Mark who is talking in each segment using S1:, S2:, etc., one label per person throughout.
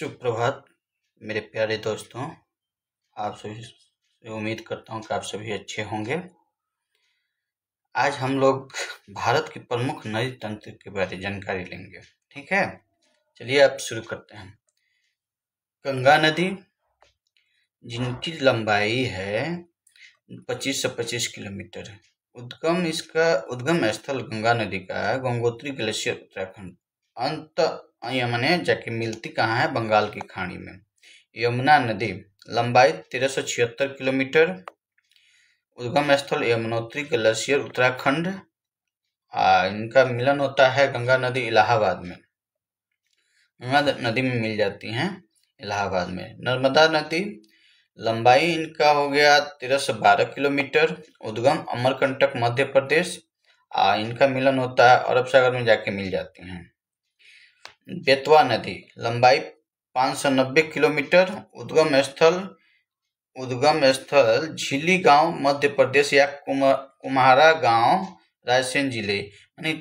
S1: सुप्रभात मेरे प्यारे दोस्तों। आप सभी से उम्मीद करता हूँ कि आप सभी अच्छे होंगे। आज हम लोग भारत की प्रमुख नदी तंत्र के बारे में जानकारी लेंगे। ठीक है, चलिए आप शुरू करते हैं। गंगा नदी, जिनकी लंबाई है 25 से 25 किलोमीटर। इसका उद्गम स्थल गंगा नदी का है गंगोत्री ग्लेशियर उत्तराखंड। अंत यमुना जाके मिलती कहाँ है? बंगाल की खाड़ी में। यमुना नदी लंबाई 1376 किलोमीटर। उद्गम स्थल यमुनोत्री ग्लेशियर उत्तराखंड। इनका मिलन होता है गंगा नदी इलाहाबाद में। गंगा नदी में मिल जाती हैं इलाहाबाद में। नर्मदा नदी लंबाई इनका हो गया 1312 किलोमीटर। उद्गम अमरकंटक मध्य प्रदेश। इनका मिलन होता है अरब सागर में जाके मिल जाती हैं। बेतवा नदी लंबाई 590 किलोमीटर। उद्गम स्थल झिली गांव मध्य प्रदेश या कुम्हारा गांव रायसेन जिले। यानी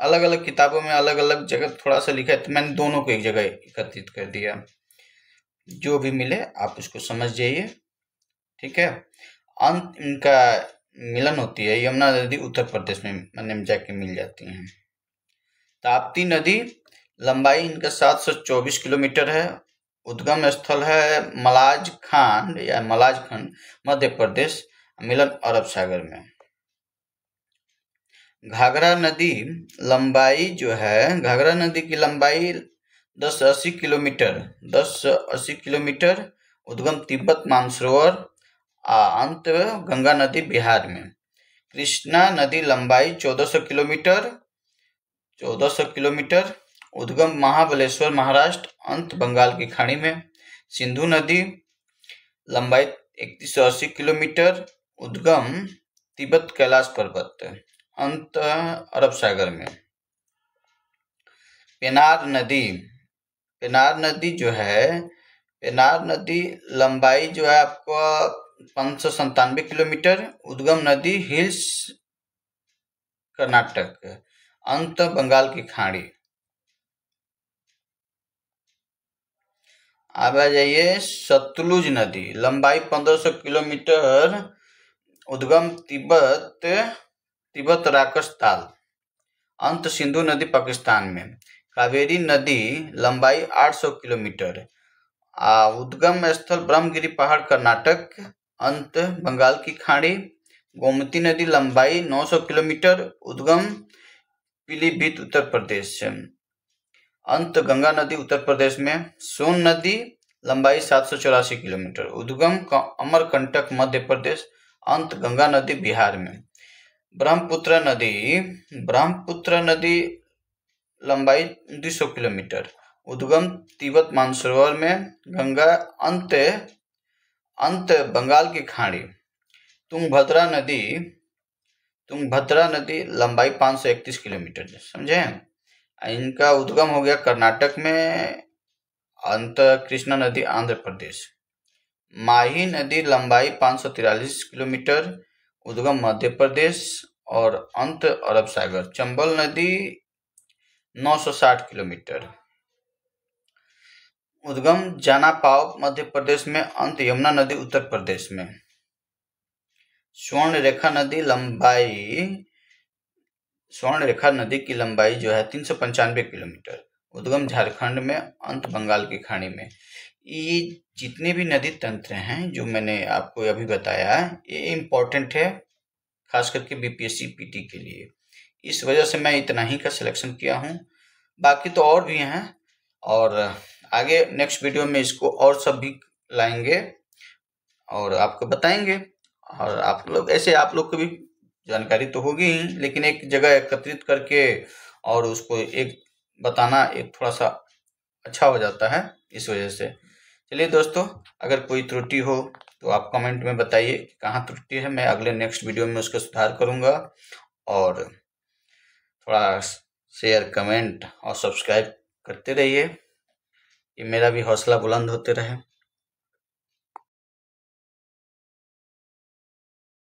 S1: अलग अलग किताबों में अलग अलग जगह थोड़ा सा लिखा है, तो मैंने दोनों को एक जगह एकत्रित कर दिया। जो भी मिले आप उसको समझ जाइए। ठीक है, अंत इनका मिलन होती है यमुना नदी उत्तर प्रदेश में जाके मिल जाती हैं। ताप्ती नदी लंबाई इनका 724 किलोमीटर है। उद्गम स्थल है मलाजखंड मध्य प्रदेश। मिलन अरब सागर में। घाघरा नदी लंबाई घाघरा नदी की लंबाई 1080 किलोमीटर। उद्गम तिब्बत मानसरोवर। अंत गंगा नदी बिहार में। कृष्णा नदी लंबाई 1400 किलोमीटर। उद्गम महाबलेश्वर महाराष्ट्र। अंत बंगाल की खाड़ी में। सिंधु नदी लंबाई 3180 किलोमीटर। उद्गम तिब्बत कैलाश पर्वत। अंत अरब सागर में। पेनार नदी लंबाई आपको 597 किलोमीटर। उद्गम नदी हिल्स कर्नाटक। अंत बंगाल की खाड़ी। अब आ जाइए सतलुज नदी लंबाई 1500 किलोमीटर। उद्गम तिब्बत राकसताल। अंत सिंधु नदी पाकिस्तान में। कावेरी नदी लंबाई 800 किलोमीटर। उद्गम स्थल ब्रह्मगिरी पहाड़ कर्नाटक। अंत बंगाल की खाड़ी। गोमती नदी लंबाई 900 किलोमीटर। उद्गम पीलीभीत उत्तर प्रदेश। अंत गंगा नदी उत्तर प्रदेश में। सोन नदी लंबाई 784 किलोमीटर। उद्गम अमरकंटक मध्य प्रदेश। अंत गंगा नदी बिहार में। ब्रह्मपुत्र नदी लंबाई 200 किलोमीटर। उद्गम तिब्बत मानसरोवर में। गंगा अंत बंगाल की खाड़ी। तुंगभद्रा नदी लंबाई 531 किलोमीटर। समझे? इनका उद्गम हो गया कर्नाटक में। अंत कृष्णा नदी आंध्र प्रदेश। माही नदी लंबाई 543 किलोमीटर। उद्गम मध्य प्रदेश और अंत अरब सागर। चंबल नदी 960 किलोमीटर। उद्गम जानापाव मध्य प्रदेश में। अंत यमुना नदी उत्तर प्रदेश में। स्वर्ण रेखा नदी की लंबाई 395 किलोमीटर। उद्गम झारखंड में। अंत बंगाल की खाड़ी में। ये जितने भी नदी तंत्र हैं जो मैंने आपको अभी बताया, ये इम्पोर्टेंट है खास करके बीपीएससी पीटी के लिए। इस वजह से मैं इतना ही का सिलेक्शन किया हूँ। बाकी तो और भी हैं, और आगे नेक्स्ट वीडियो में इसको और सब भी लाएंगे और आपको बताएंगे। और आप लोग को भी जानकारी तो होगी ही, लेकिन एक जगह एकत्रित करके और उसको एक बताना एक थोड़ा सा अच्छा हो जाता है, इस वजह से। चलिए दोस्तों, अगर कोई त्रुटि हो तो आप कमेंट में बताइए कि कहाँ त्रुटि है। मैं अगले नेक्स्ट वीडियो में उसका सुधार करूँगा। और थोड़ा शेयर, कमेंट और सब्सक्राइब करते रहिए, ये मेरा भी हौसला बुलंद होते रहे।